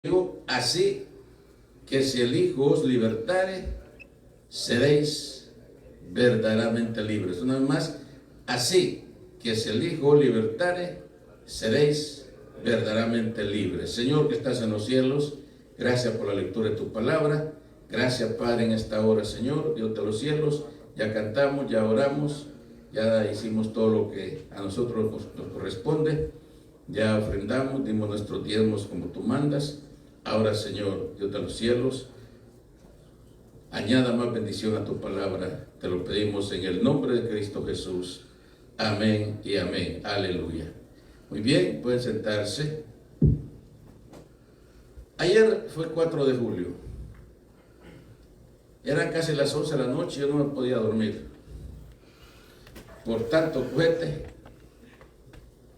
Digo, así que si el Hijo os libertare, seréis verdaderamente libres. Una vez más, así que si el Hijo os libertare, seréis verdaderamente libres. Señor que estás en los cielos, gracias por la lectura de tu palabra. Gracias, Padre, en esta hora, Señor, Dios de los cielos. Ya cantamos, ya oramos, ya hicimos todo lo que a nosotros nos corresponde. Ya ofrendamos, dimos nuestros diezmos como tú mandas. Ahora, Señor, Dios de los cielos, añada más bendición a tu palabra. Te lo pedimos en el nombre de Cristo Jesús. Amén y amén. Aleluya. Muy bien, pueden sentarse. Ayer fue 4 de julio. Eran casi las 11 de la noche, yo no me podía dormir. Por tanto cohete,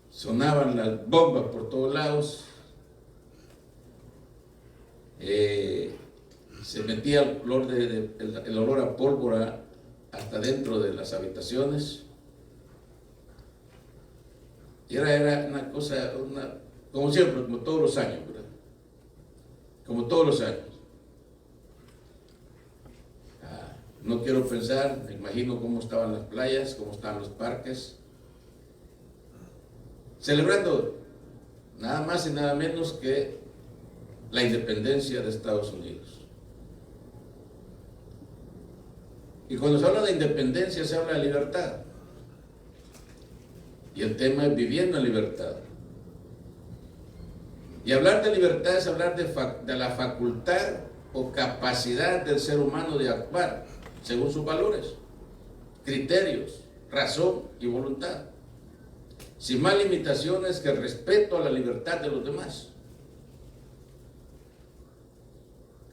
sonaban las bombas por todos lados. Se metía el olor a pólvora hasta dentro de las habitaciones. Y era una cosa, como siempre, como todos los años, ¿verdad? Como todos los años. No quiero pensar, me imagino cómo estaban las playas, cómo estaban los parques, celebrando nada más y nada menos que la independencia de Estados Unidos. Y cuando se habla de independencia se habla de libertad. Y el tema es viviendo en libertad. Y hablar de libertad es hablar de la facultad o capacidad del ser humano de actuar según sus valores, criterios, razón y voluntad, sin más limitaciones que el respeto a la libertad de los demás.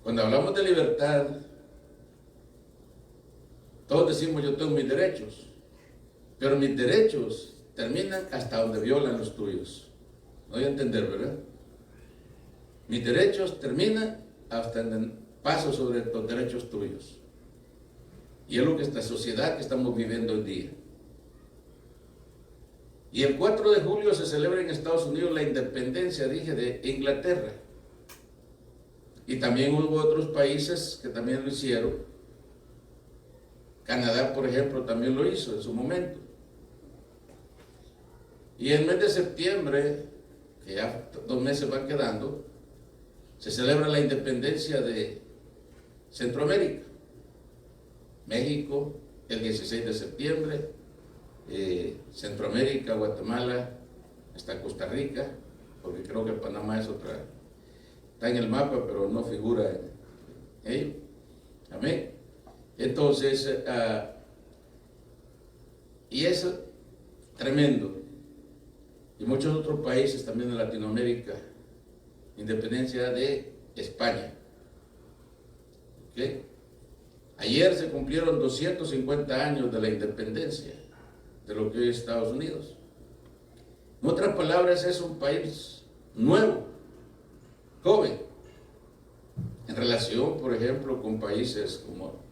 Cuando hablamos de libertad, todos decimos yo tengo mis derechos, pero mis derechos terminan hasta donde violan los tuyos. No voy a entender, ¿verdad? Mis derechos terminan hasta donde paso sobre los derechos tuyos. Y es lo que esta sociedad que estamos viviendo hoy día. Y el 4 de julio se celebra en Estados Unidos la independencia, dije, de Inglaterra. Y también hubo otros países que también lo hicieron. Canadá, por ejemplo, también lo hizo en su momento. Y el mes de septiembre, que ya 2 meses van quedando, se celebra la independencia de Centroamérica. México, el 16 de septiembre, Centroamérica, Guatemala, hasta Costa Rica, porque creo que Panamá es otra, está en el mapa, pero no figura en ello. Amén. Entonces, y es tremendo. Y muchos otros países también de Latinoamérica, independencia de España. ¿Okay? Ayer se cumplieron 250 años de la independencia de lo que hoy es Estados Unidos. En otras palabras, es un país nuevo, joven, en relación, por ejemplo, con países como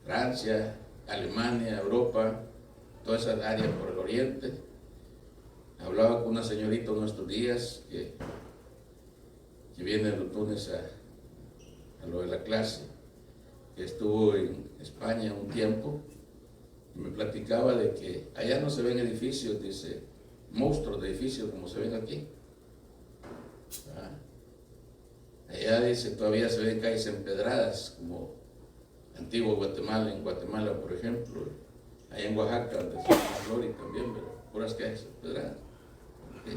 Francia, Alemania, Europa, toda esa área por el oriente. Hablaba con una señorita en nuestros días que viene los lunes a lo de la clase, que estuvo en España un tiempo, y me platicaba de que allá no se ven edificios, dice, monstruos de edificios como se ven aquí. Allá, dice, todavía se ven calles empedradas, como antiguo Guatemala, en Guatemala, por ejemplo, allá en Oaxaca, donde se Flori también, pero puras calles empedradas. ¿Okay?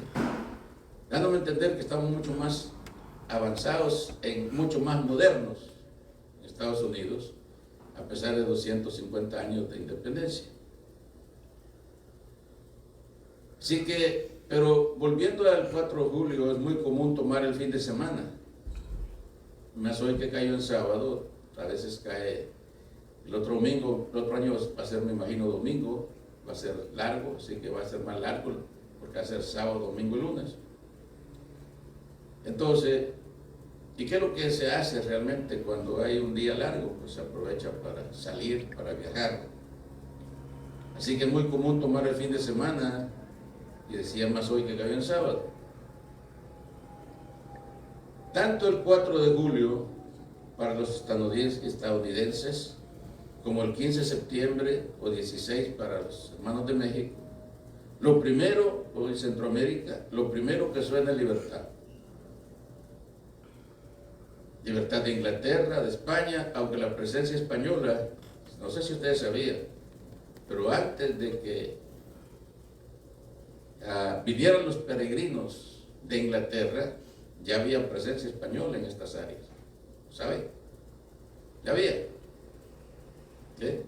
Dándome a entender que estamos mucho más avanzados, mucho más modernos en Estados Unidos, a pesar de 250 años de independencia. Así que, pero volviendo al 4 de julio, es muy común tomar el fin de semana. Más hoy que cayó en sábado, a veces cae el otro domingo, el otro año va a ser, me imagino, domingo, va a ser largo, así que va a ser más largo, porque va a ser sábado, domingo y lunes. Entonces, ¿y qué es lo que se hace realmente cuando hay un día largo? Pues se aprovecha para salir, para viajar. Así que es muy común tomar el fin de semana, y decía más hoy que cayó en sábado. Tanto el 4 de julio para los estadounidenses como el 15 de septiembre o 16 para los hermanos de México, lo primero, o en Centroamérica, lo primero que suena es libertad. Libertad de Inglaterra, de España, aunque la presencia española, no sé si ustedes sabían, pero antes de que vinieran los peregrinos de Inglaterra, ya había presencia española en estas áreas. ¿Saben? Ya había. ¿Sí?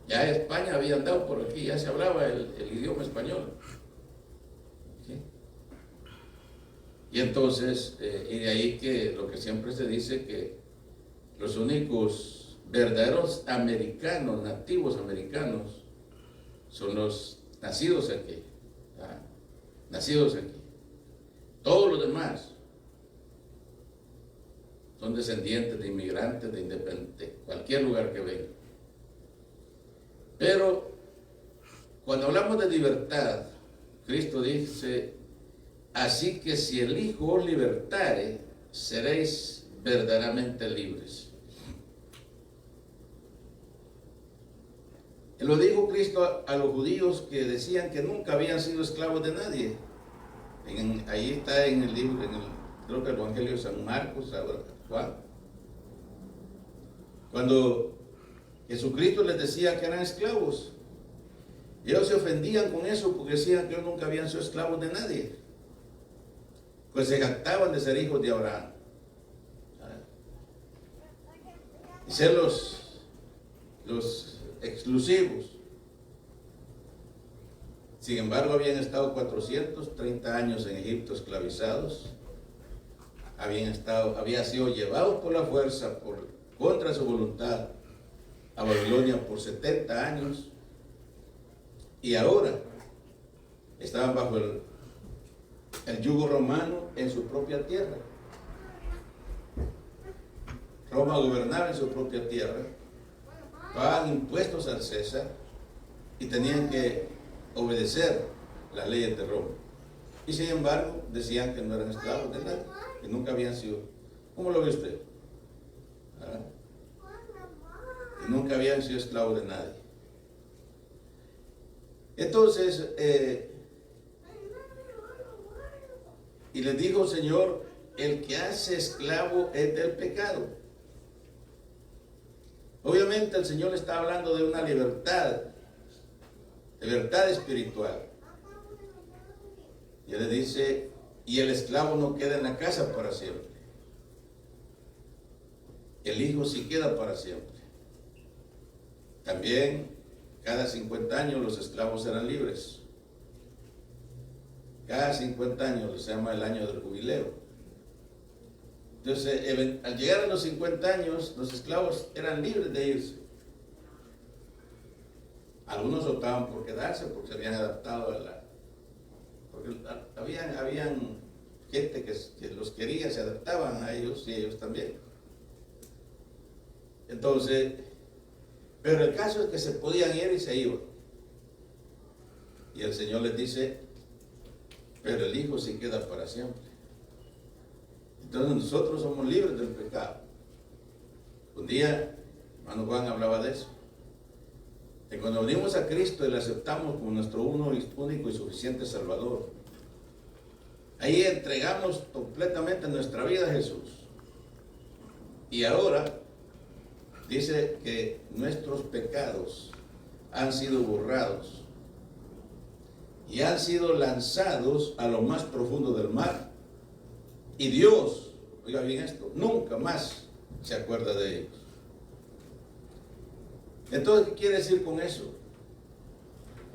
Ya España había andado por aquí, ya se hablaba el idioma español. ¿Sí? Y entonces, y de ahí que lo que siempre se dice que los únicos verdaderos americanos, nativos americanos, son los nacidos aquí. ¿Ah? Nacidos aquí. Todos los demás son descendientes de inmigrantes, de independientes, cualquier lugar que vengan. Pero cuando hablamos de libertad, Cristo dice: así que si el Hijo os libertare, seréis verdaderamente libres. Lo dijo Cristo a los judíos que decían que nunca habían sido esclavos de nadie. Ahí está en el libro, creo que el Evangelio de San Marcos, Juan. Cuando Jesucristo les decía que eran esclavos, ellos se ofendían con eso porque decían que ellos nunca habían sido esclavos de nadie, pues se jactaban de ser hijos de Abraham y ser los exclusivos. Sin embargo, habían estado 430 años en Egipto esclavizados, habían sido llevados por la fuerza, contra su voluntad, a Babilonia por 70 años, y ahora estaban bajo el yugo romano en su propia tierra. Roma gobernaba en su propia tierra, pagaban impuestos al César y tenían que obedecer las leyes de Roma. Y sin embargo, decían que no eran esclavos de nadie, que nunca habían sido. ¿Cómo lo ve usted? ¿Ah? Que nunca habían sido esclavos de nadie. Entonces, y les dijo el Señor: el que hace esclavo es del pecado. Obviamente el Señor está hablando de una libertad espiritual. Y Él le dice: y el esclavo no queda en la casa para siempre. El hijo sí queda para siempre. También cada 50 años los esclavos eran libres. Cada 50 años se llama el año del jubileo. Entonces, al llegar a los 50 años, los esclavos eran libres de irse. Algunos optaban por quedarse porque se habían adaptado porque habían gente que los quería, se adaptaban a ellos y ellos también. Entonces, pero el caso es que se podían ir y se iban. Y el Señor les dice: pero el Hijo sí queda para siempre. Entonces nosotros somos libres del pecado. Un día, hermano Juan hablaba de eso. Que cuando venimos a Cristo y le aceptamos como nuestro único y suficiente Salvador, ahí entregamos completamente nuestra vida a Jesús. Y ahora dice que nuestros pecados han sido borrados y han sido lanzados a lo más profundo del mar. Y Dios, oiga bien esto, nunca más se acuerda de ellos. Entonces, ¿qué quiere decir con eso?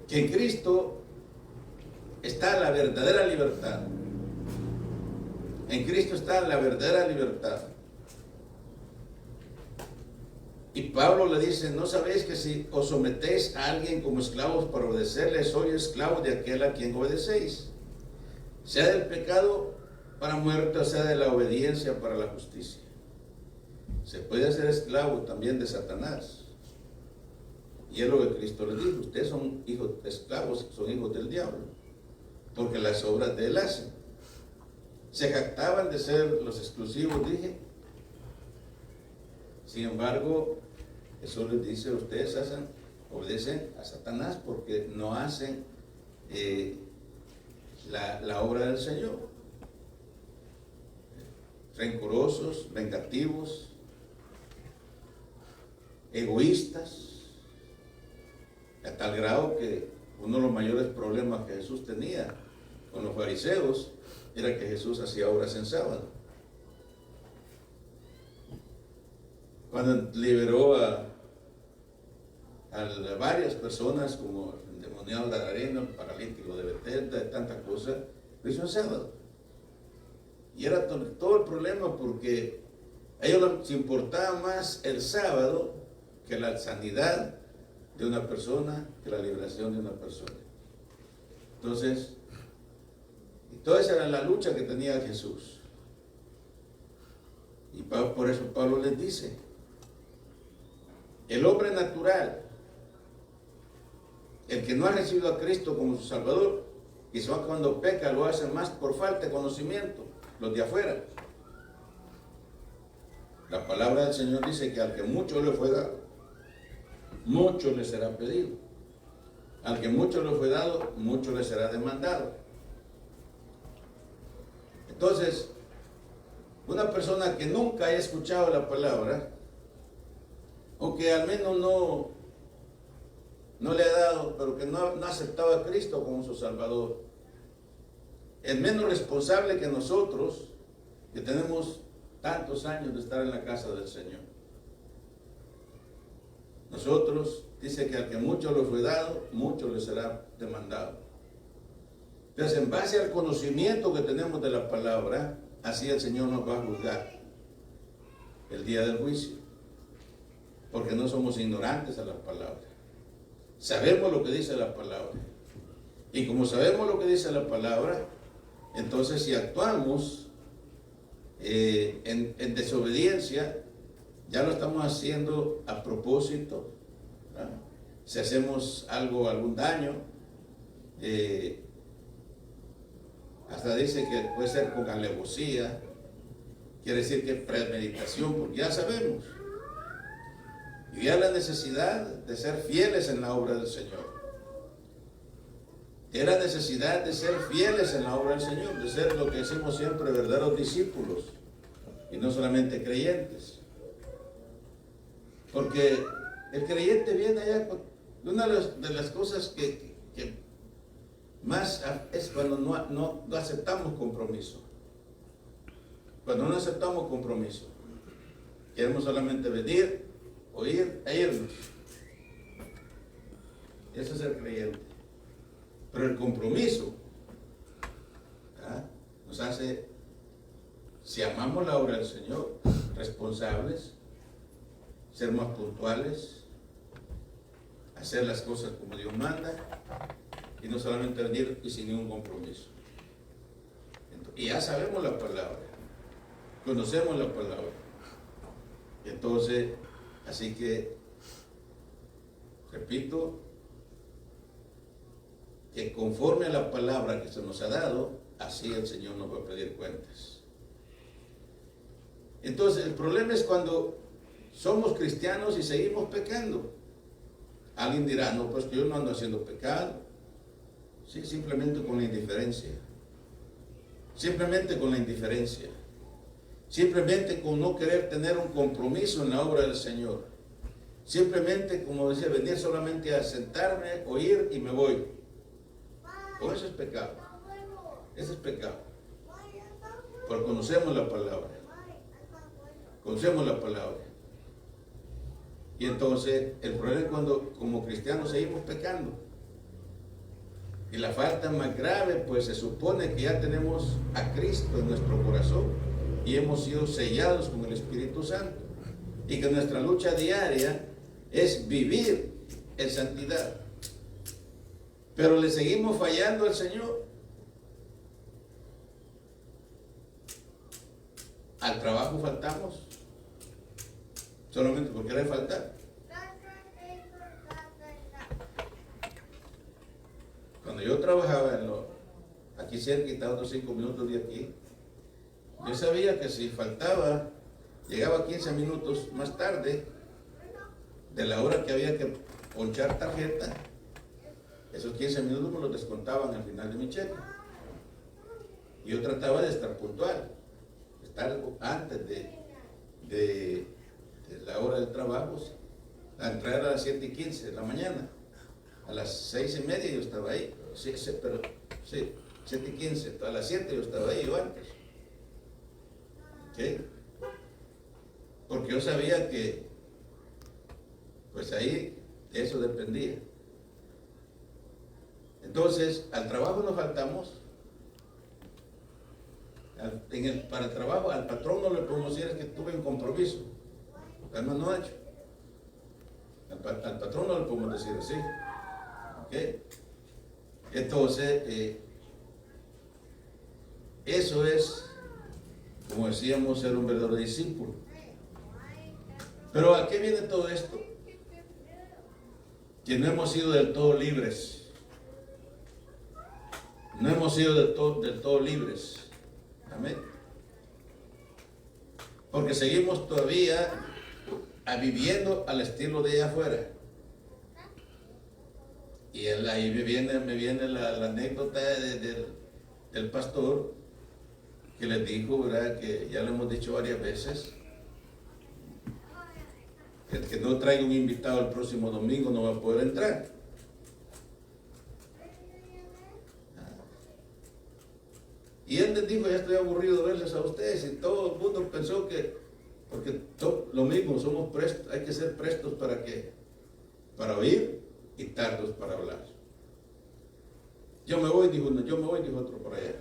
Que en Cristo está la verdadera libertad. En Cristo está la verdadera libertad. Y Pablo le dice: ¿no sabéis que si os sometéis a alguien como esclavos para obedecerle, sois esclavos de aquel a quien obedecéis? Sea del pecado para muerte, o sea de la obediencia para la justicia. Se puede ser esclavo también de Satanás. Y es lo que Cristo les dijo: ustedes son hijos esclavos, son hijos del diablo, porque las obras de él hacen. Se jactaban de ser los exclusivos, dije. Sin embargo, Jesús les dice, ustedes obedecen a Satanás porque no hacen la obra del Señor. Rencorosos, vengativos, egoístas, a tal grado que uno de los mayores problemas que Jesús tenía con los fariseos era que Jesús hacía obras en sábado. Cuando liberó a varias personas, como el endemoniado gadareno, el paralítico de Betesda, de tantas cosas, lo hizo en sábado. Y era todo el problema porque a ellos les importaba más el sábado que la sanidad de una persona, que la liberación de una persona. Entonces, y toda esa era la lucha que tenía Jesús. Y por eso Pablo les dice, el hombre natural, el que no ha recibido a Cristo como su Salvador, quizás cuando peca lo hace más por falta de conocimiento, los de afuera. La palabra del Señor dice que al que mucho le fue dado, mucho le será pedido. Al que mucho le fue dado, mucho le será demandado. Entonces, una persona que nunca haya escuchado la palabra, o que al menos no le ha dado, pero que no ha aceptado a Cristo como su Salvador, es menos responsable que nosotros, que tenemos tantos años de estar en la casa del Señor. Nosotros, dice que al que mucho le fue dado, mucho le será demandado. Entonces, en base al conocimiento que tenemos de la palabra, así el Señor nos va a juzgar el día del juicio, porque no somos ignorantes a las palabras. Sabemos lo que dice la palabra. Y como sabemos lo que dice la palabra, entonces si actuamos en desobediencia, ya lo estamos haciendo a propósito, ¿verdad? Si hacemos algún daño, hasta dice que puede ser con alevosía, quiere decir que premeditación, porque ya sabemos. Y ya la necesidad de ser fieles en la obra del Señor. Era necesidad de ser fieles en la obra del Señor, de ser lo que decimos siempre, verdaderos discípulos, y no solamente creyentes. Porque el creyente viene allá, una de las cosas que más es cuando no aceptamos compromiso. Cuando no aceptamos compromiso, queremos solamente venir, oír e irnos. Eso es el creyente. Pero el compromiso, ¿verdad?, nos hace, si amamos la obra del Señor, responsables, ser más puntuales, hacer las cosas como Dios manda, y no solamente venir y sin ningún compromiso. Y ya sabemos la palabra, conocemos la palabra. Y entonces, así que, repito, que conforme a la palabra que se nos ha dado, así el Señor nos va a pedir cuentas. Entonces, el problema es cuando somos cristianos y seguimos pecando. Alguien dirá, no, pues que yo no ando haciendo pecado. Sí, simplemente con la indiferencia. Simplemente con la indiferencia. Simplemente con no querer tener un compromiso en la obra del Señor. Simplemente, como decía, venir solamente a sentarme, oír y me voy. O eso es pecado. Eso es pecado. Porque conocemos la palabra. Conocemos la palabra. Y entonces el problema es cuando como cristianos seguimos pecando. Y la falta más grave, pues se supone que ya tenemos a Cristo en nuestro corazón y hemos sido sellados con el Espíritu Santo. Y que nuestra lucha diaria es vivir en santidad. Pero le seguimos fallando al Señor. Al trabajo faltamos. Solamente por querer faltar. Cuando yo trabajaba aquí cerquita, otros 5 minutos de aquí, Yo sabía que si faltaba, llegaba 15 minutos más tarde de la hora que había que ponchar tarjeta, esos 15 minutos me los descontaban al final de mi cheque. Yo trataba de estar puntual, estar antes de la hora del trabajo. La entrada era a las 7:15 de la mañana. A las 6:30 yo estaba ahí. Sí, 7:15. A las 7 yo estaba ahí, yo antes. ¿Okay? Porque yo sabía que, pues ahí, eso dependía. Entonces, al trabajo nos faltamos. Para el trabajo, al patrón no le podemos decir que tuve un compromiso. Además no ha hecho. Al patrón no le podemos decir así. ¿Okay? Entonces, eso es, como decíamos, ser un verdadero discípulo. Pero ¿a qué viene todo esto? Que no hemos sido del todo libres. No hemos sido del todo libres. Amén. Porque seguimos todavía viviendo al estilo de allá afuera. Y ahí me viene la anécdota del pastor que les dijo, ¿verdad? Que ya lo hemos dicho varias veces, que el que no traiga un invitado el próximo domingo no va a poder entrar. Y él les dijo, ya estoy aburrido de verles a ustedes, y todo el mundo pensó que, porque lo mismo, somos prestos, hay que ser prestos para oír y tardos para hablar. Yo me voy, dijo otro por allá.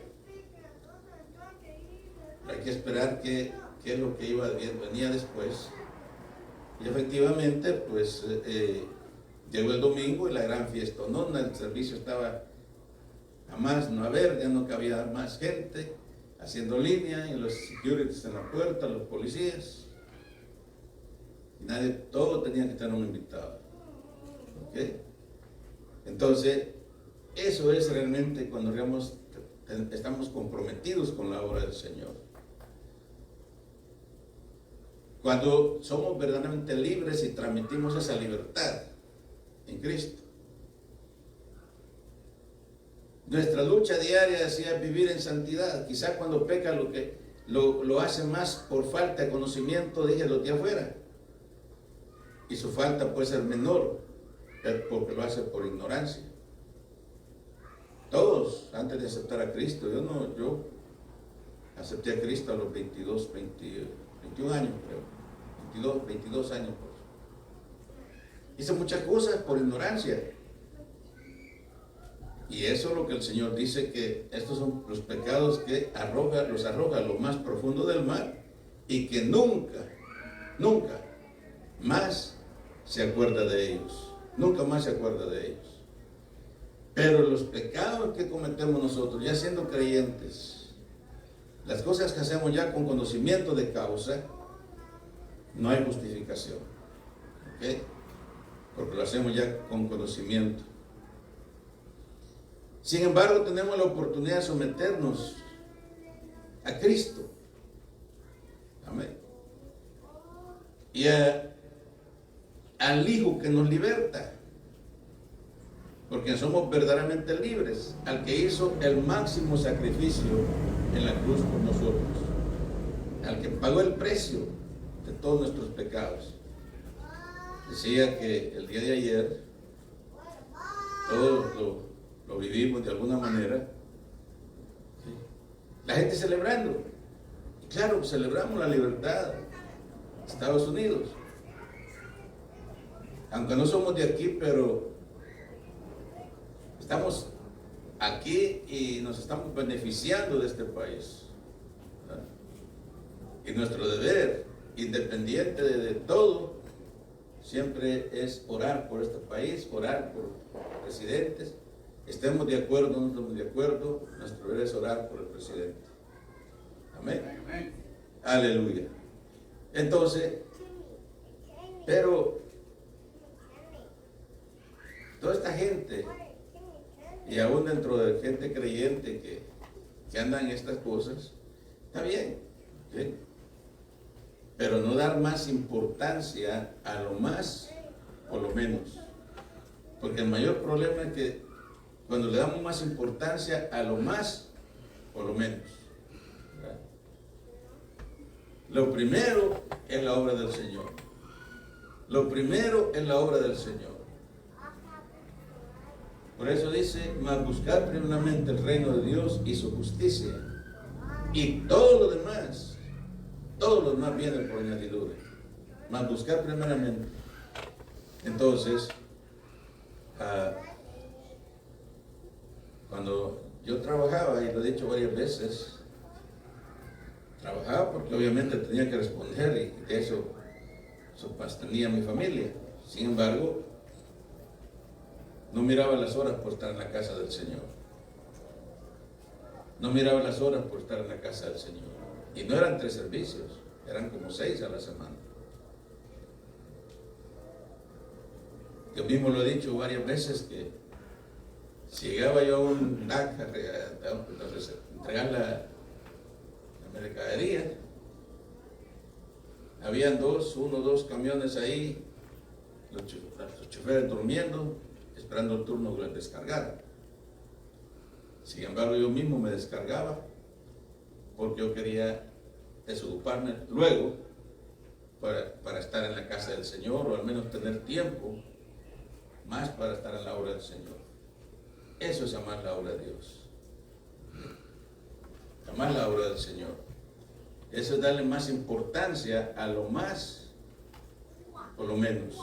Hay que esperar qué es lo que venía después. Y efectivamente, pues, llegó el domingo y la gran fiesta. No, el servicio estaba a más no haber, ya no cabía más gente haciendo línea, y los securities en la puerta, los policías. Y todo tenía que estar un invitado. ¿Okay? Entonces, eso es realmente cuando estamos comprometidos con la obra del Señor. Cuando somos verdaderamente libres y transmitimos esa libertad en Cristo. Nuestra lucha diaria es vivir en santidad. Quizás cuando peca lo hace más por falta de conocimiento de los de afuera. Y su falta puede ser menor, porque lo hace por ignorancia. Todos, antes de aceptar a Cristo, yo acepté a Cristo a los 21 años, creo. 22 años. Hice muchas cosas por ignorancia. Y eso es lo que el Señor dice, que estos son los pecados que los arroja a lo más profundo del mar, y que nunca más se acuerda de ellos. Nunca más se acuerda de ellos. Pero los pecados que cometemos nosotros, ya siendo creyentes, las cosas que hacemos ya con conocimiento de causa, no hay justificación. ¿Okay? Porque lo hacemos ya con conocimiento. Sin embargo, tenemos la oportunidad de someternos a Cristo. Amén. Y al Hijo que nos liberta. Porque somos verdaderamente libres. Al que hizo el máximo sacrificio en la cruz por nosotros. Al que pagó el precio de todos nuestros pecados. Decía que el día de ayer todos lo vivimos de alguna manera. ¿Sí? La gente celebrando. Y claro, celebramos la libertad de Estados Unidos. Aunque no somos de aquí, pero estamos aquí y nos estamos beneficiando de este país. ¿Verdad? Y nuestro deber, independiente de todo, siempre es orar por este país, orar por presidentes. Estemos de acuerdo, no estemos de acuerdo, nuestro deber es orar por el presidente. Amén. Amén. Aleluya. Entonces, pero toda esta gente, y aún dentro de gente creyente que anda en estas cosas, está bien, ¿sí? Pero no dar más importancia a lo más o lo menos. Porque el mayor problema es que cuando le damos más importancia a lo más o lo menos. ¿Verdad? Lo primero es la obra del Señor. Lo primero es la obra del Señor. Por eso dice, mas buscar primeramente el reino de Dios y su justicia. Y todo lo demás viene por añadidura. Mas buscar primeramente. Entonces, cuando yo trabajaba, y lo he dicho varias veces, trabajaba porque obviamente tenía que responder y de eso sostenía mi familia. Sin embargo, no miraba las horas por estar en la casa del Señor. No miraba las horas por estar en la casa del Señor. Y no eran 3 servicios, eran como 6 a la semana. Yo mismo lo he dicho varias veces que si llegaba yo a un DAC entonces entregar la mercadería, habían 2 camiones ahí, los choferes durmiendo, esperando el turno que les descargara. Sin embargo, yo mismo me descargaba porque yo quería desocuparme luego para estar en la casa del Señor, o al menos tener tiempo más para estar en la obra del Señor. Eso es amar la obra de Dios. Amar la obra del Señor. Eso es darle más importancia a lo más o lo menos.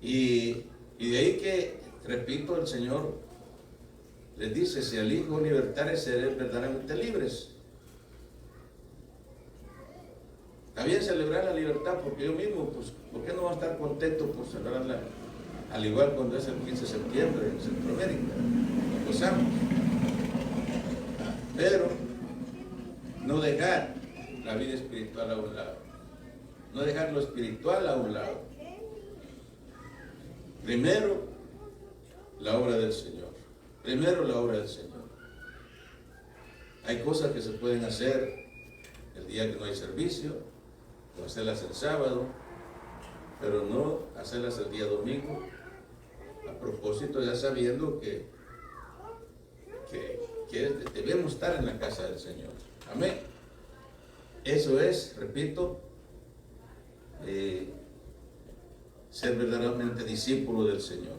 Y de ahí que, repito, el Señor les dice, si el Hijo libertare, seréis verdaderamente libres. Está bien celebrar la libertad, porque yo mismo, pues, ¿por qué no voy a estar contento por celebrarla? Al igual cuando es el 15 de septiembre en Centroamérica, lo gozamos. Pero no dejar la vida espiritual a un lado. No dejar lo espiritual a un lado. Primero, la obra del Señor. Primero, la obra del Señor. Hay cosas que se pueden hacer el día que no hay servicio, o hacerlas el sábado, pero no hacerlas el día domingo, a propósito ya sabiendo que debemos estar en la casa del Señor. Amén. Eso es, repito, ser verdaderamente discípulo del Señor.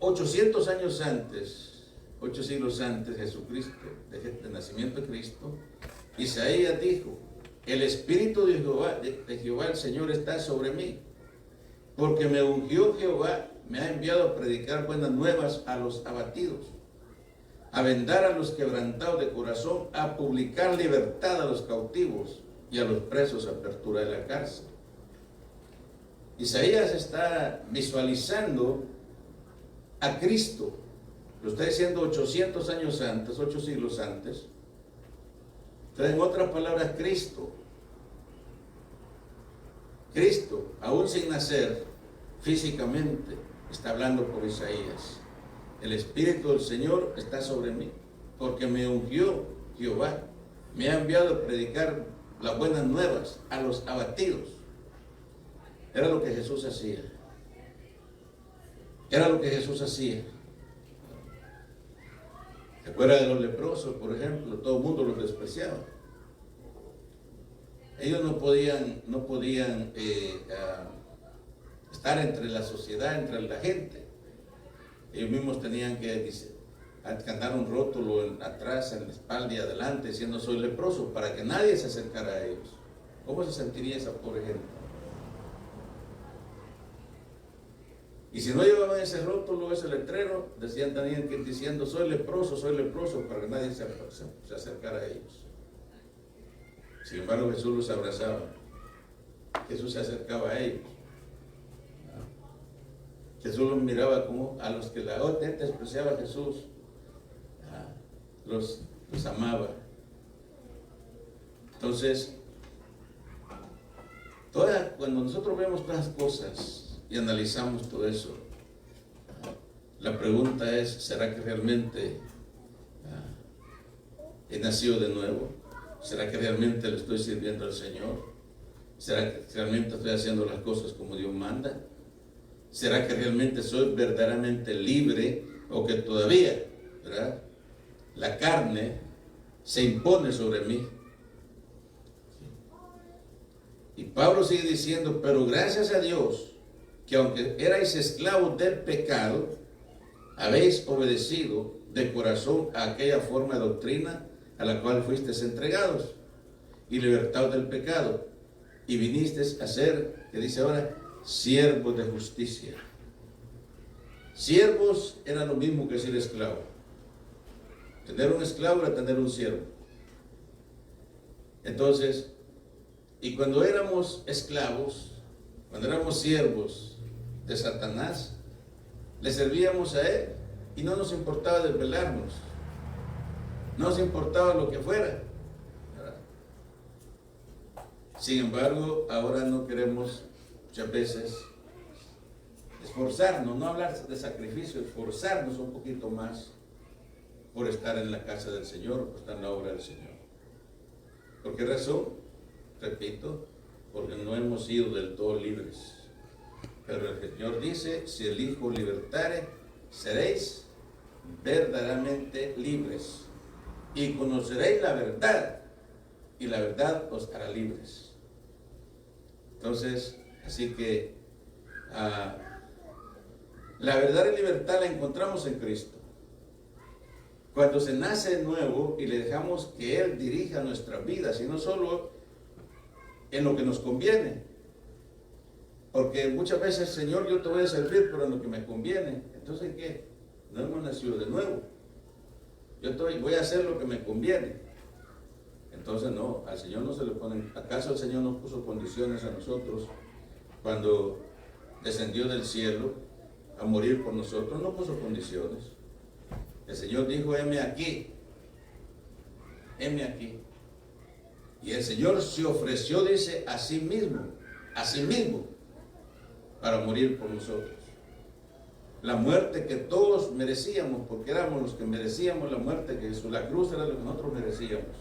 800 años antes, 8 siglos antes de Jesucristo, del nacimiento de Cristo, Isaías dijo, el Espíritu de Jehová el Señor está sobre mí, porque me ungió Jehová, me ha enviado a predicar buenas nuevas a los abatidos, a vendar a los quebrantados de corazón, a publicar libertad a los cautivos y a los presos apertura de la cárcel. Isaías está visualizando a Cristo, lo está diciendo 800 años antes, 8 siglos antes. Entonces, en otras palabras, Cristo, aún sin nacer físicamente, está hablando por Isaías. El Espíritu del Señor está sobre mí, porque me ungió Jehová, me ha enviado a predicar las buenas nuevas a los abatidos. Era lo que Jesús hacía. Era lo que Jesús hacía. ¿Se acuerda de los leprosos, por ejemplo? Todo el mundo los despreciaba. Ellos no podían estar entre la sociedad, entre la gente. Ellos mismos tenían que cantar un rótulo atrás, en la espalda y adelante, diciendo soy leproso, para que nadie se acercara a ellos. ¿Cómo se sentiría esa pobre gente? Y si no llevaban ese rótulo, ese letrero, decían también que diciendo soy leproso, para que nadie se acercara a ellos. Sin embargo, Jesús los abrazaba. Jesús se acercaba a ellos. Jesús los miraba como a los que la otra gente despreciaba a Jesús. Los amaba. Entonces, cuando nosotros vemos todas las cosas y analizamos todo eso, la pregunta es, ¿será que realmente ¿He nacido de nuevo? ¿Será que realmente le estoy sirviendo al Señor? ¿Será que realmente estoy haciendo las cosas como Dios manda? ¿Será que realmente soy verdaderamente libre o que todavía, ¿verdad?, la carne se impone sobre mí? Y Pablo sigue diciendo, pero gracias a Dios que aunque erais esclavos del pecado, habéis obedecido de corazón a aquella forma de doctrina a la cual fuisteis entregados y libertados del pecado, y vinisteis a ser, que dice ahora, siervos de justicia. Siervos era lo mismo que decir esclavo. Tener un esclavo era tener un siervo. Entonces, y cuando éramos esclavos, cuando éramos siervos de Satanás, le servíamos a él y no nos importaba desvelarnos, no nos importaba lo que fuera. Sin embargo, ahora no queremos muchas veces esforzarnos, no hablar de sacrificio, esforzarnos un poquito más por estar en la casa del Señor, por estar en la obra del Señor. ¿Por qué razón? Repito, porque no hemos sido del todo libres. Pero el Señor dice, si el Hijo libertare, seréis verdaderamente libres y conoceréis la verdad, y la verdad os hará libres. Entonces, así que la verdadera libertad la encontramos en Cristo. Cuando se nace de nuevo y le dejamos que Él dirija nuestras vidas, y no solo en lo que nos conviene. Porque muchas veces, Señor, yo te voy a servir, pero en lo que me conviene. Entonces, ¿qué? No hemos nacido de nuevo. Voy a hacer lo que me conviene. Entonces, no, al Señor no se le ponen. ¿Acaso el Señor nos puso condiciones a nosotros cuando descendió del cielo a morir por nosotros? No puso condiciones. El Señor dijo, heme aquí, heme aquí. Y el Señor se ofreció, dice, a sí mismo, para morir por nosotros. La muerte que todos merecíamos, porque éramos los que merecíamos la muerte que Jesús, la cruz era lo que nosotros merecíamos.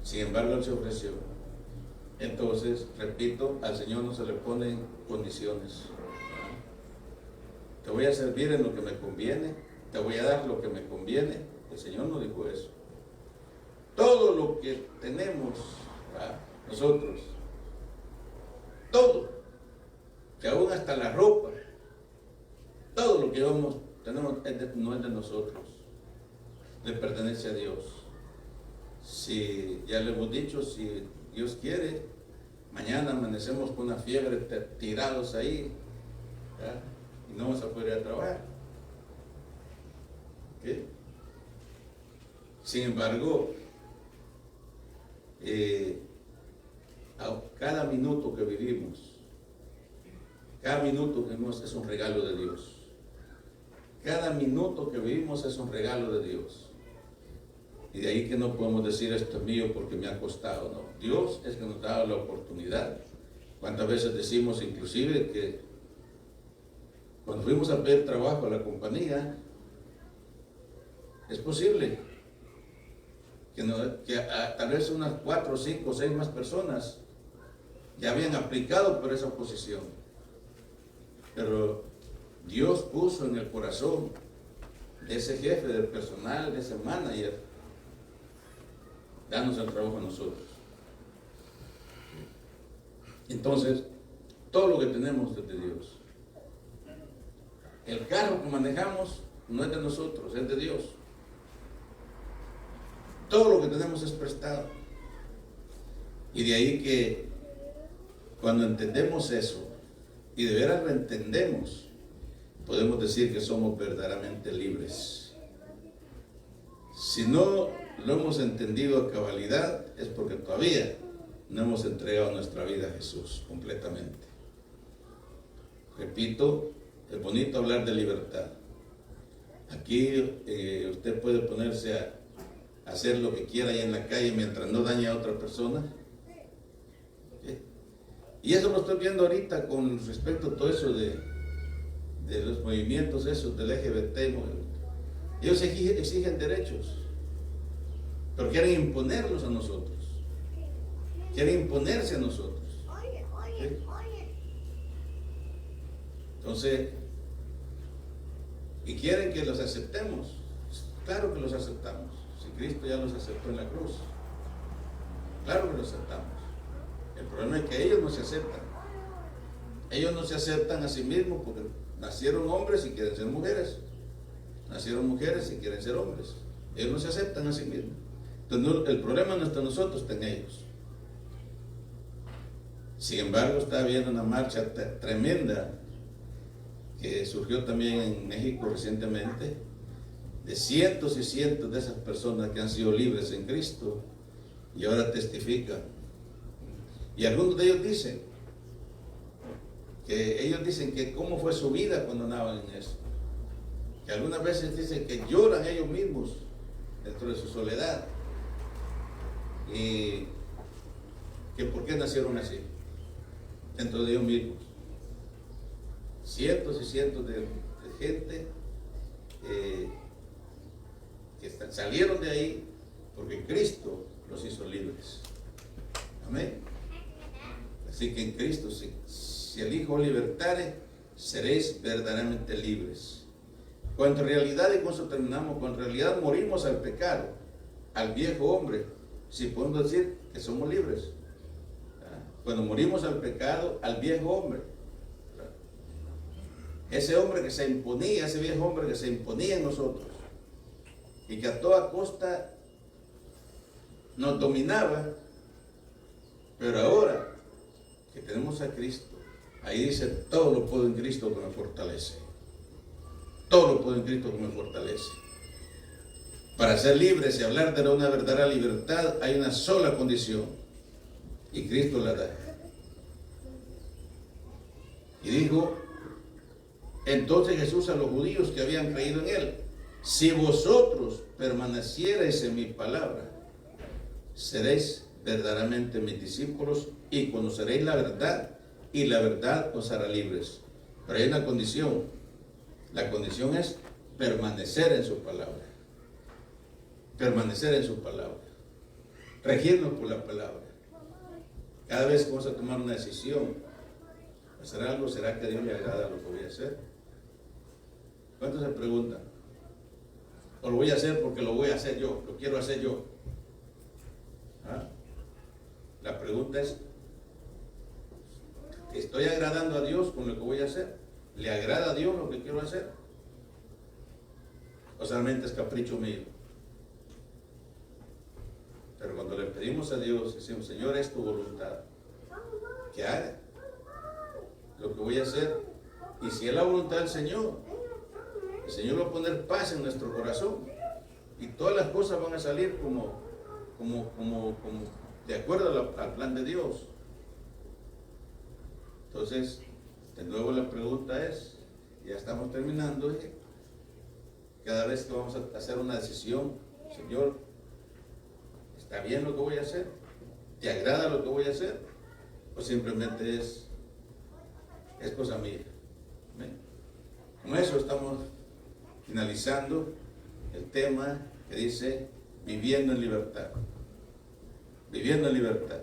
Sin embargo, Él se ofreció. Entonces, repito, al Señor no se le ponen condiciones. Te voy a servir en lo que me conviene, te voy a dar lo que me conviene. El Señor no dijo eso. Todo lo que tenemos, nosotros, todo, que aún hasta la ropa, todo lo que tenemos no es de nosotros, le pertenece a Dios. Si ya le hemos dicho, si Dios quiere, mañana amanecemos con una fiebre tirados ahí, ¿verdad?, y no vamos a poder ir a trabajar. ¿Okay? Sin embargo, cada minuto que vivimos es un regalo de Dios. Cada minuto que vivimos es un regalo de Dios. Y de ahí que no podemos decir esto es mío porque me ha costado, no. Dios es que nos da la oportunidad. ¿Cuántas veces decimos inclusive que cuando fuimos a pedir trabajo a la compañía, es posible que tal vez unas 4, 5, 6 más personas ya habían aplicado por esa posición? Pero Dios puso en el corazón de ese jefe del personal, de ese manager, darnos el trabajo a nosotros. Entonces, todo lo que tenemos es de Dios. El carro que manejamos no es de nosotros, es de Dios. Todo lo que tenemos es prestado. Y de ahí que cuando entendemos eso, y de veras lo entendemos, podemos decir que somos verdaderamente libres. Si no lo hemos entendido a cabalidad, es porque todavía no hemos entregado nuestra vida a Jesús completamente. Repito, es bonito hablar de libertad. Aquí usted puede ponerse a hacer lo que quiera ahí en la calle mientras no dañe a otra persona. ¿Okay? Y eso lo estoy viendo ahorita con respecto a todo eso de los movimientos esos del LGBT. Ellos exigen derechos, pero quieren imponerlos a nosotros. Quieren imponerse a nosotros. ¿Sí? Entonces, y quieren que los aceptemos. Claro que los aceptamos. Si Cristo ya los aceptó en la cruz, claro que los aceptamos. El problema es que ellos no se aceptan. Ellos no se aceptan a sí mismos porque nacieron hombres y quieren ser mujeres. Nacieron mujeres y quieren ser hombres. Ellos no se aceptan a sí mismos. Entonces, el problema no está en nosotros, está en ellos. Sin embargo, está habiendo una marcha tremenda que surgió también en México recientemente, de cientos y cientos de esas personas que han sido libres en Cristo y ahora testifican. Y algunos de ellos dicen que cómo fue su vida cuando andaban en eso. Que algunas veces dicen que lloran ellos mismos dentro de su soledad y que por qué nacieron así, dentro de ellos mismos. Cientos y cientos de gente que salieron de ahí porque Cristo los hizo libres. Amén. Así que en Cristo, si el Hijo libertare, seréis verdaderamente libres. Cuando en realidad, y con eso terminamos, cuando en realidad morimos al pecado, al viejo hombre, si podemos decir que somos libres. Cuando morimos al pecado, al viejo hombre, ese hombre que se imponía, ese viejo hombre que se imponía en nosotros y que a toda costa nos dominaba, pero ahora que tenemos a Cristo, ahí dice, todo lo puedo en Cristo que me fortalece. Todo lo puedo en Cristo que me fortalece. Para ser libres y hablar de una verdadera libertad hay una sola condición, y Cristo la da. Y dijo entonces Jesús a los judíos que habían creído en él: si vosotros permaneciereis en mi palabra, seréis verdaderamente mis discípulos y conoceréis la verdad, y la verdad os hará libres. Pero hay una condición. La condición es permanecer en su palabra. Permanecer en su palabra. Regirnos por la palabra. Cada vez que vamos a tomar una decisión, hacer algo, ¿será que a Dios le agrada lo que voy a hacer? ¿Cuántos se preguntan? O lo voy a hacer porque lo voy a hacer yo, lo quiero hacer yo. ¿Ah? La pregunta es, ¿estoy agradando a Dios con lo que voy a hacer? ¿Le agrada a Dios lo que quiero hacer? ¿O solamente es capricho mío? Pero cuando le pedimos a Dios, decimos: Señor, es tu voluntad que haga lo que voy a hacer. Y si es la voluntad del Señor, el Señor va a poner paz en nuestro corazón y todas las cosas van a salir como de acuerdo al plan de Dios. Entonces, de nuevo la pregunta es, ya estamos terminando, cada vez que vamos a hacer una decisión: Señor, ¿está bien lo que voy a hacer? ¿Te agrada lo que voy a hacer? ¿O simplemente es cosa mía? ¿Amén? Con eso estamos finalizando el tema que dice viviendo en libertad. Viviendo en libertad.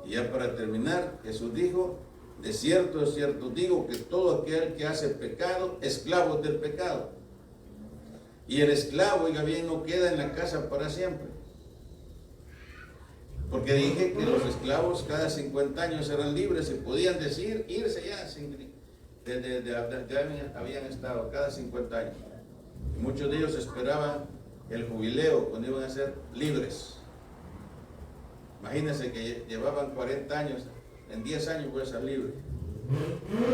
Y ya para terminar, Jesús dijo: de cierto digo que todo aquel que hace pecado, esclavo es del pecado. Y el esclavo, oiga bien, no queda en la casa para siempre. Porque dije que los esclavos cada 50 años eran libres y podían decir, irse ya, habían estado cada 50 años. Y muchos de ellos esperaban el jubileo cuando iban a ser libres. Imagínense que llevaban 40 años, en 10 años voy a ser libre.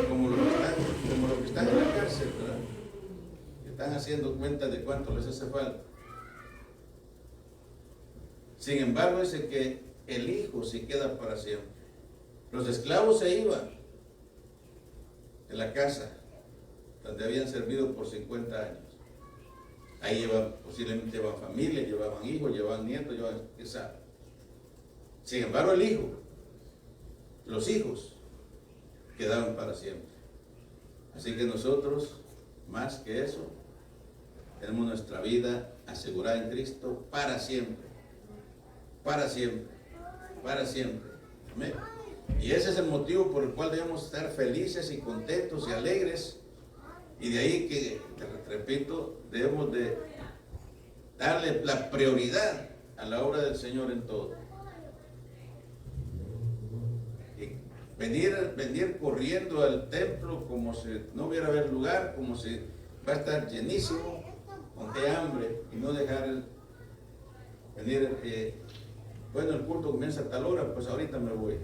Como los que están en la cárcel, ¿verdad? Que están haciendo cuenta de cuánto les hace falta. Sin embargo, dice que el Hijo se queda para siempre. Los esclavos se iban de la casa donde habían servido por 50 años. Ahí posiblemente llevaban familia, llevaban hijos, llevaban nietos, llevaban quizá. Sin embargo, el Hijo, los hijos, quedaban para siempre. Así que nosotros, más que eso, tenemos nuestra vida asegurada en Cristo para siempre, para siempre, para siempre. Amén. Y ese es el motivo por el cual debemos estar felices y contentos y alegres. Y de ahí que, te repito, debemos de darle la prioridad a la obra del Señor en todo. Y venir corriendo al templo como si no hubiera haber lugar, como si va a estar llenísimo, con qué hambre, y no dejar venir, bueno, el culto comienza a tal hora, pues ahorita me voy.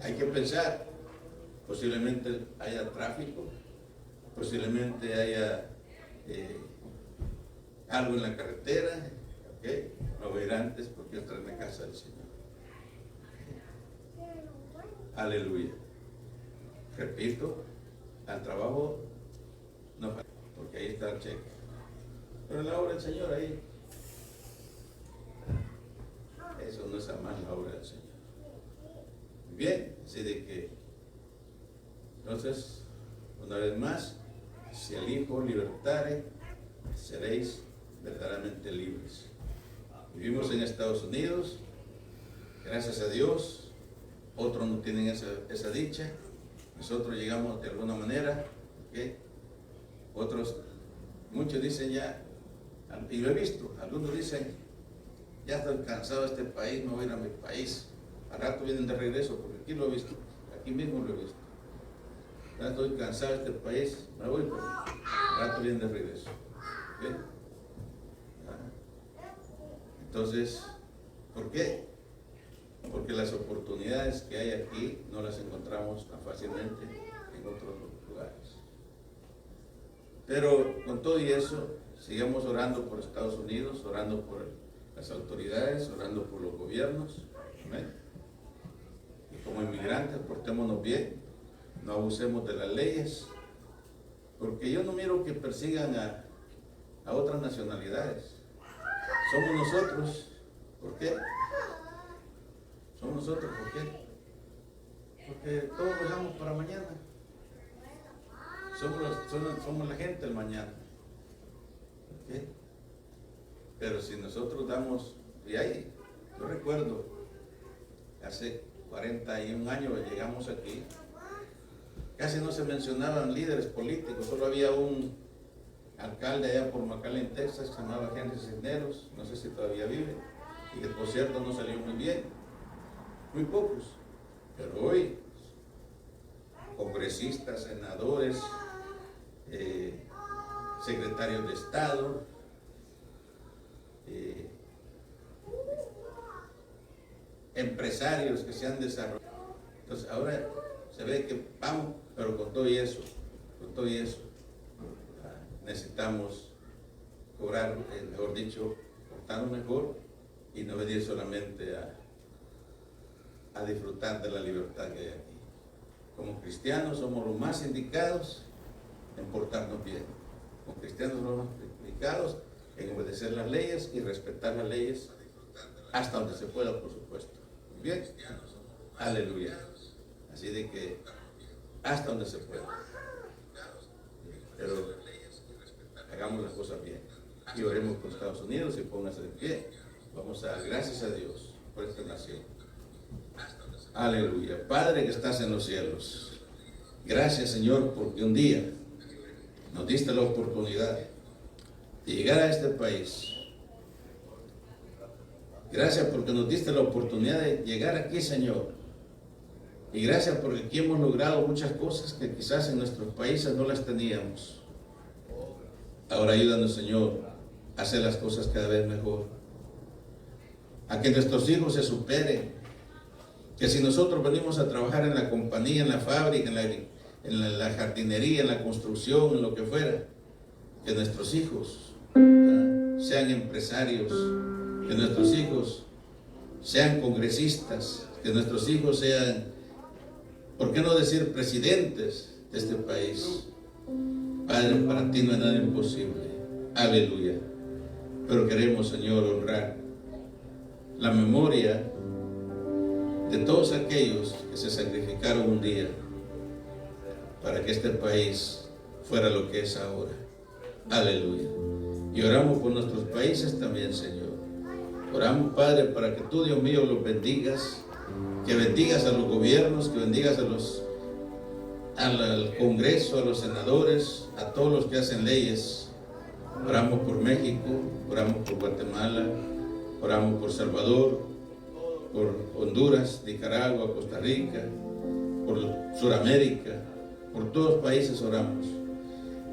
Hay que pensar, posiblemente haya tráfico, posiblemente haya algo en la carretera, ¿okay? No voy a ir antes porque estar en la casa del Señor. Aleluya. Repito, al trabajo no falta, porque ahí está el cheque. Pero en la obra del Señor ahí, eso no es amar la obra del Señor. Bien, así de que, entonces, una vez más, si el Hijo libertare, seréis verdaderamente libres. Vivimos en Estados Unidos, gracias a Dios, otros no tienen esa dicha, nosotros llegamos de alguna manera, ¿okay? Otros, muchos dicen ya, y lo he visto, algunos dicen, ya estoy cansado de este país, me voy a ir a mi país. Al rato vienen de regreso, porque aquí lo he visto, aquí mismo lo he visto. Ya estoy cansado de este país, me voy, pero al rato vienen de regreso. ¿Okay? Entonces, ¿por qué? Porque las oportunidades que hay aquí no las encontramos tan fácilmente en otros lugares. Pero con todo y eso, sigamos orando por Estados Unidos, orando por las autoridades, orando por los gobiernos. Amén. Y como inmigrantes, portémonos bien, no abusemos de las leyes, porque yo no miro que persigan a otras nacionalidades. Somos nosotros. ¿Por qué? Somos nosotros. ¿Por qué? Porque todos lo dejamos para mañana. Somos la gente del mañana. ¿Okay? Pero si nosotros damos, y ahí, yo recuerdo, hace 41 años llegamos aquí, casi no se mencionaban líderes políticos, solo había un alcalde allá por McAllen, Texas, que se llamaba Henry Cisneros, no sé si todavía vive, y que por cierto no salió muy bien, muy pocos, pero hoy, congresistas, senadores, secretarios de Estado, empresarios que se han desarrollado. Entonces ahora se ve que vamos, pero con todo y eso, necesitamos cobrar, mejor dicho, portarnos mejor y no venir solamente a disfrutar de la libertad que hay aquí. Como cristianos somos los más indicados en portarnos bien. Como cristianos somos los más indicados en obedecer las leyes y respetar las leyes hasta donde se pueda, por supuesto. Bien, aleluya. Así de que hasta donde se pueda. Pero hagamos las cosas bien. Y oremos por Estados Unidos y pónganse de pie. Vamos a dar gracias a Dios por esta nación. Aleluya. Padre que estás en los cielos, gracias Señor porque un día nos diste la oportunidad de llegar a este país. Gracias porque nos diste la oportunidad de llegar aquí, Señor. Y gracias porque aquí hemos logrado muchas cosas que quizás en nuestros países no las teníamos. Ahora ayúdanos, Señor, a hacer las cosas cada vez mejor. A que nuestros hijos se superen. Que si nosotros venimos a trabajar en la compañía, en la fábrica, en la jardinería, en la construcción, en lo que fuera, que nuestros hijos sean empresarios, que nuestros hijos sean congresistas, que nuestros hijos sean, ¿por qué no decir presidentes de este país? Padre, para ti no hay nada imposible. Aleluya. Pero queremos, Señor, honrar la memoria de todos aquellos que se sacrificaron un día para que este país fuera lo que es ahora. Aleluya. Y oramos por nuestros países también, Señor. Oramos, Padre, para que tú, Dios mío, los bendigas, que bendigas a los gobiernos, que bendigas al Congreso, a los senadores, a todos los que hacen leyes. Oramos por México, oramos por Guatemala, oramos por Salvador, por Honduras, Nicaragua, Costa Rica, por Sudamérica, por todos los países oramos.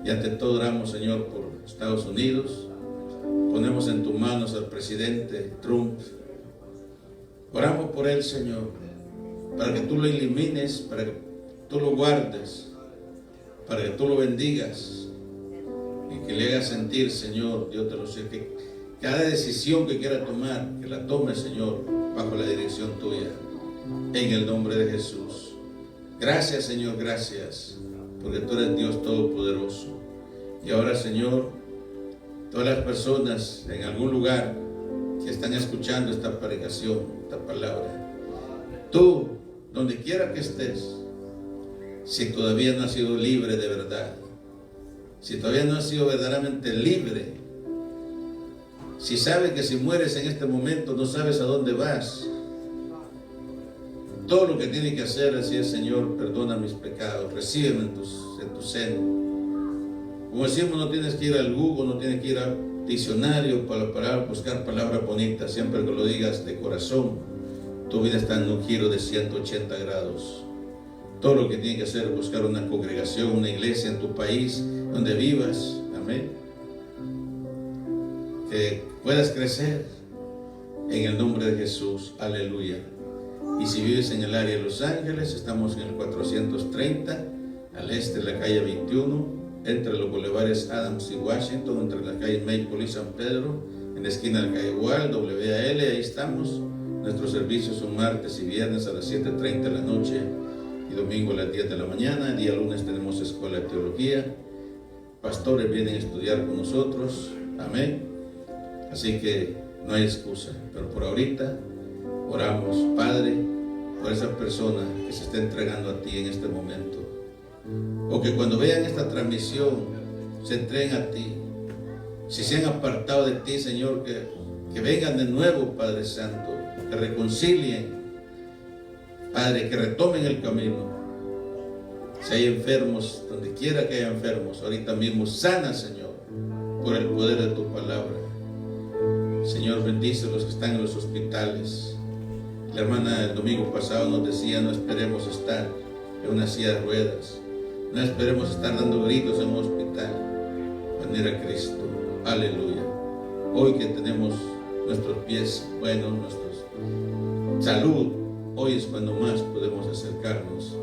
Y ante todo oramos, Señor, por Estados Unidos. Ponemos en tus manos al presidente Trump. Oramos por él, Señor, para que tú lo elimines, para que tú lo guardes, para que tú lo bendigas y que le hagas sentir, Señor, Dios te lo sé, que cada decisión que quiera tomar, que la tome, Señor, bajo la dirección tuya, en el nombre de Jesús. Gracias, Señor, gracias, porque tú eres Dios Todopoderoso. Y ahora, Señor, todas las personas en algún lugar que están escuchando esta predicación, esta palabra, tú, donde quiera que estés, si todavía no has sido libre de verdad, si todavía no has sido verdaderamente libre, si sabes que si mueres en este momento no sabes a dónde vas, todo lo que tienes que hacer es decir, Señor, perdona mis pecados, recíbeme en tu seno. Como decimos, no tienes que ir al Google, no tienes que ir al diccionario para buscar palabras bonitas. Siempre que lo digas de corazón, tu vida está en un giro de 180 grados. Todo lo que tienes que hacer es buscar una congregación, una iglesia en tu país, donde vivas. Amén. Que puedas crecer en el nombre de Jesús. Aleluya. Y si vives en el área de Los Ángeles, estamos en el 430, al este de la calle 21, entre los bulevares Adams y Washington, entre la calle Maple y San Pedro, en la esquina de la calle Wall, WAL, ahí estamos. Nuestros servicios son martes y viernes a las 7:30 de la noche y domingo a las 10 de la mañana. El día lunes tenemos escuela de teología. Pastores vienen a estudiar con nosotros. Amén. Así que no hay excusa. Pero por ahorita oramos, Padre, por esa persona que se está entregando a ti en este momento. O que cuando vean esta transmisión se entreguen a ti. Si se han apartado de ti, Señor, que vengan de nuevo, Padre Santo, que reconcilien, Padre, que retomen el camino. Si hay enfermos, donde quiera que haya enfermos, ahorita mismo sana, Señor, por el poder de tu palabra. Señor, bendice a los que están en los hospitales. La hermana el domingo pasado nos decía, no esperemos estar en una silla de ruedas. No esperemos estar dando gritos en un hospital. Venir a Cristo. Aleluya. Hoy que tenemos nuestros pies buenos, nuestra salud, hoy es cuando más podemos acercarnos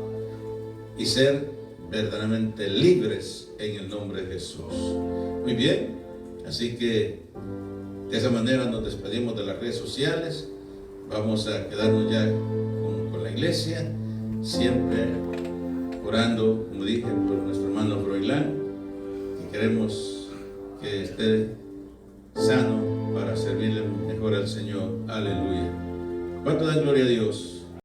y ser verdaderamente libres en el nombre de Jesús. Muy bien. Así que de esa manera nos despedimos de las redes sociales. Vamos a quedarnos ya con la iglesia, siempre orando, como dije, por nuestro hermano Froilán, y queremos que esté sano para servirle mejor al Señor. Aleluya. ¿Cuánto dan gloria a Dios?